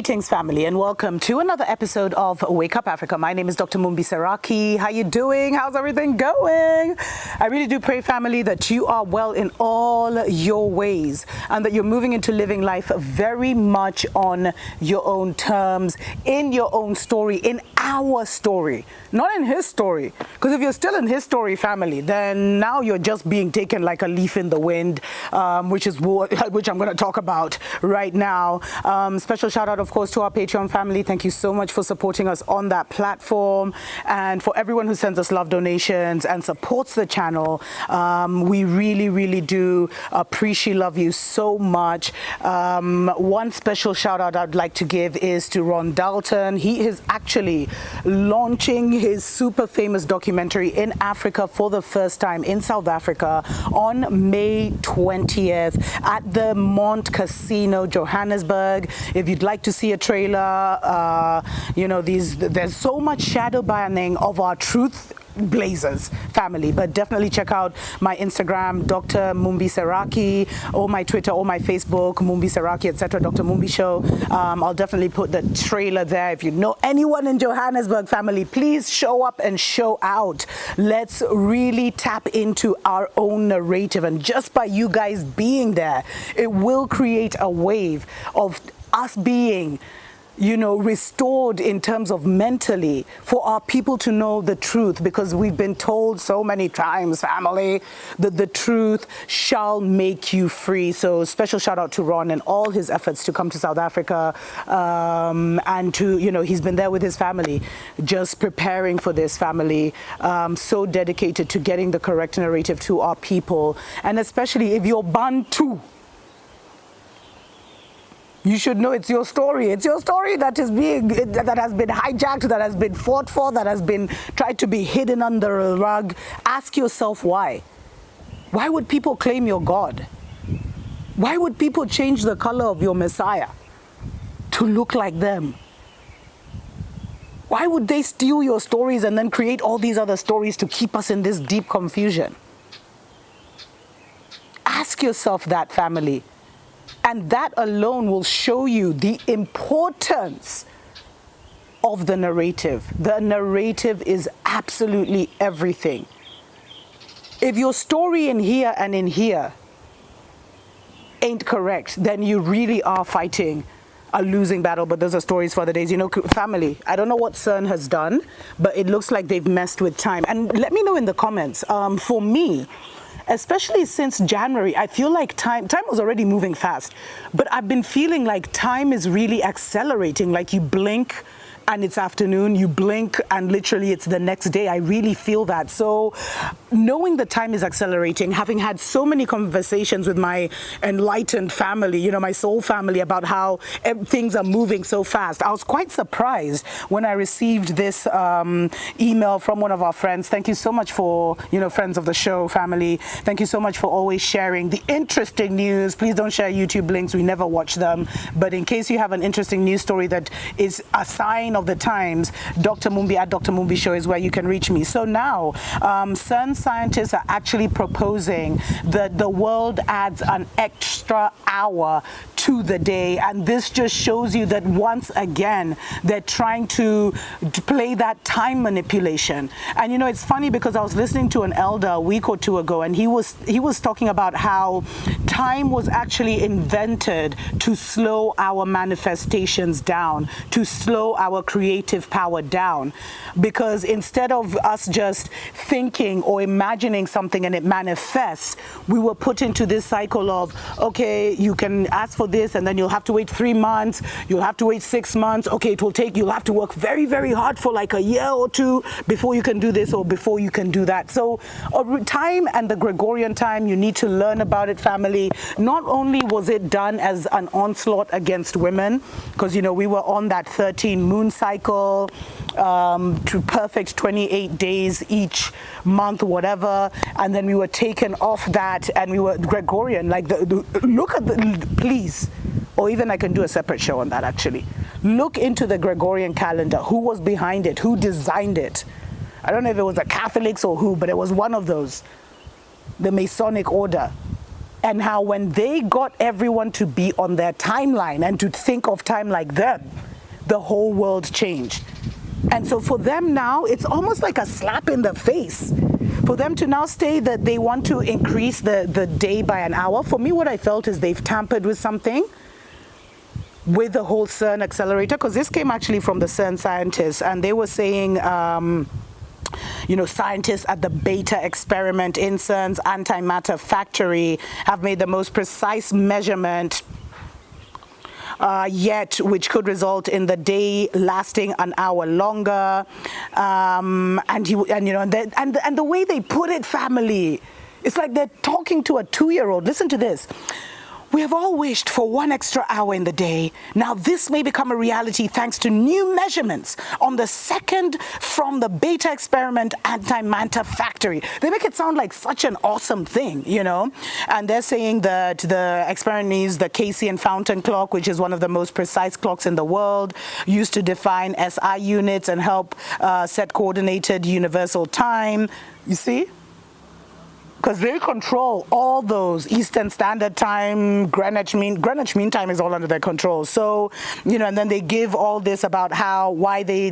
Greetings, family, and welcome to another episode of Wake Up Africa. My name is Dr. Mumbi. How you doing? How's everything going? I really do pray, family, that you are well in all your ways and that you're moving into living life very much on your own terms, in your own story, in our story, not in his story. Because if you're still in his story, family, then now you're just being taken like a leaf in the wind, which I'm going to talk about right now. Special shout out, of course, to our Patreon family. Thank you so much for supporting us on that platform, and for everyone who sends us love donations and supports the channel. We really do appreciate, love you so much. One special shout out I'd like to give is to Ron Dalton. He is actually launching his super famous documentary in Africa for the first time in South Africa on May 20th at the Mont Casino, Johannesburg. If you'd like to see a trailer, there's so much shadow banning of our truth blazers, family, but definitely check out my Instagram, Dr. Mumbi Seraki, or my Twitter or my Facebook, Mumbi Seraki, etc., Dr. Mumbi Show. I'll definitely put the trailer there. If you know anyone in Johannesburg, family, please show up and show out. Let's really tap into our own narrative, and just by you guys being there, it will create a wave of us being restored in terms of mentally, for our people to know the truth, because we've been told so many times, family, that the truth shall make you free. So special shout out to Ron and all his efforts to come to South Africa, and to, he's been there with his family, just preparing for this, family, so dedicated to getting the correct narrative to our people. And especially if you're Bantu, you should know it's your story. It's your story that has been hijacked, that has been fought for, that has been tried to be hidden under a rug. Ask yourself why. Why would people claim your God? Why would people change the color of your Messiah to look like them? Why would they steal your stories and then create all these other stories to keep us in this deep confusion? Ask yourself that, family. And that alone will show you the importance of the narrative. The narrative is absolutely everything. If your story in here and in here ain't correct, then you really are fighting a losing battle. But those are stories for the days. Family, I don't know what CERN has done, but it looks like they've messed with time. And let me know in the comments. For me, especially since January, I feel like time was already moving fast, but I've been feeling like time is really accelerating. Like you blink and it's afternoon, you blink and literally it's the next day. I really feel that. So knowing the time is accelerating, having had so many conversations with my enlightened family, my soul family, about how things are moving so fast, I was quite surprised when I received this email from one of our friends. Thank you so much for, friends of the show, family. Thank you so much for always sharing the interesting news. Please don't share YouTube links. We never watch them. But in case you have an interesting news story that is a sign of the times, Dr. Mumbi at Dr. Mumbi Show is where you can reach me. So now, CERN scientists are actually proposing that the world adds an extra hour to the day, and this just shows you that once again they're trying to play that time manipulation. And it's funny because I was listening to an elder a week or two ago, and he was talking about how time was actually invented to slow our manifestations down, to slow our creative power down, because instead of us just thinking or imagining something and it manifests, we were put into this cycle of, okay, you can ask for this and then you'll have to wait 3 months, you'll have to wait 6 months, okay, you'll have to work very, very hard for like a year or two before you can do this or before you can do that. So time and the Gregorian time, you need to learn about it, family. Not only was it done as an onslaught against women, because we were on that 13 moon cycle, to perfect 28 days each month, whatever, and then we were taken off that and we were Gregorian. Like look at please, or even I can do a separate show on that actually. Look into the Gregorian calendar. Who was behind it? Who designed it? I don't know if it was the Catholics or who, but it was one of those, the Masonic order. and how when they got everyone to be on their timeline and to think of time like them, the whole world changed. And so for them now, it's almost like a slap in the face. For them to now say that they want to increase the day by an hour, for me what I felt is they've tampered with something, with the whole CERN accelerator, because this came actually from the CERN scientists, and they were saying, scientists at the beta experiment in CERN's antimatter factory have made the most precise measurement yet, which could result in the day lasting an hour longer. And the way they put it, family, it's like they're talking to a 2-year-old. Listen to this. We have all wished for 1 extra hour in the day. Now this may become a reality thanks to new measurements on the second from the beta experiment antimatter factory. They make it sound like such an awesome thing, And they're saying that the experiment needs the Casey and Fountain clock, which is one of the most precise clocks in the world, used to define SI units and help set coordinated universal time. You see? Because they control all those Eastern Standard Time, Greenwich Mean Time is all under their control. So, and then they give all this about why they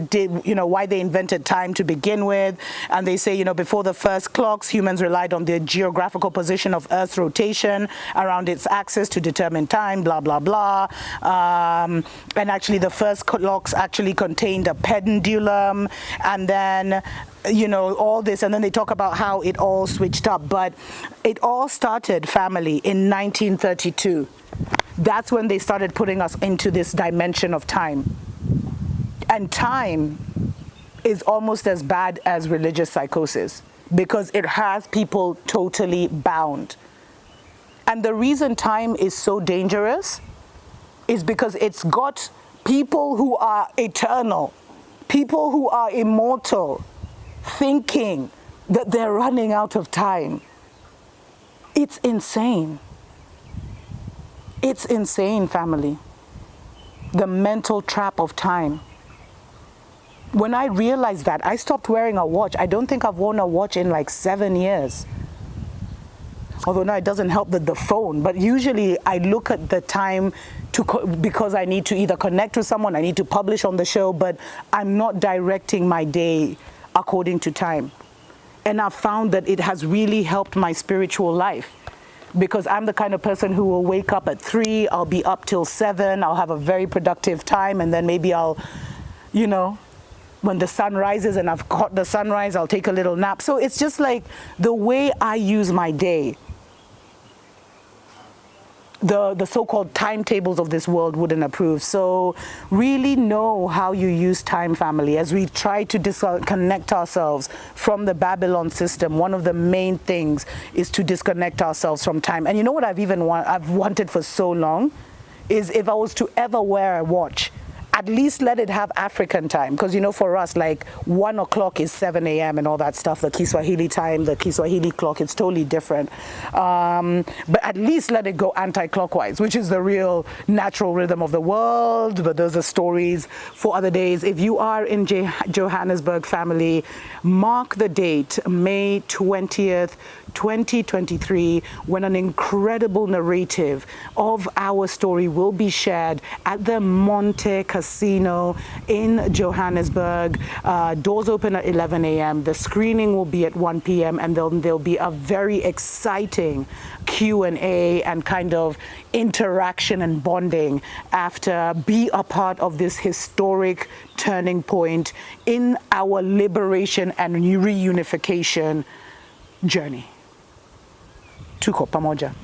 invented time to begin with. And they say, before the first clocks, humans relied on the geographical position of Earth's rotation around its axis to determine time, blah, blah, blah. And actually the first clocks actually contained a pendulum, and then all this, and then they talk about how it all switched up. But it all started, family, in 1932. That's when they started putting us into this dimension of time. And time is almost as bad as religious psychosis, because it has people totally bound. And the reason time is so dangerous is because it's got people who are eternal, people who are immortal, thinking that they're running out of time. It's insane. It's insane, family. The mental trap of time. When I realized that, I stopped wearing a watch. I don't think I've worn a watch in like 7 years. Although now it doesn't help with the phone, but usually I look at the time because I need to either connect with someone, I need to publish on the show, but I'm not directing my day according to time. And I've found that it has really helped my spiritual life, because I'm the kind of person who will wake up at 3, I'll be up till 7, I'll have a very productive time, and then maybe I'll, when the sun rises and I've caught the sunrise, I'll take a little nap. So it's just like the way I use my day. The so-called timetables of this world wouldn't approve. So really know how you use time, family. As we try to disconnect ourselves from the Babylon system, one of the main things is to disconnect ourselves from time. And you know what I've wanted for so long is, if I was to ever wear a watch, at least let it have African time. Because, for us, like 1 o'clock is 7 a.m. and all that stuff, the Kiswahili time, the Kiswahili clock, it's totally different. But at least let it go anti-clockwise, which is the real natural rhythm of the world. But those are stories for other days. If you are in Johannesburg, family, mark the date, May 20th, 2023, when an incredible narrative of our story will be shared at the Monte Casino in Johannesburg. Doors open at 11 a.m. The screening will be at 1 p.m. and there'll be a very exciting Q&A and kind of interaction and bonding after. Be a part of this historic turning point in our liberation and reunification journey. Tuko pamoja.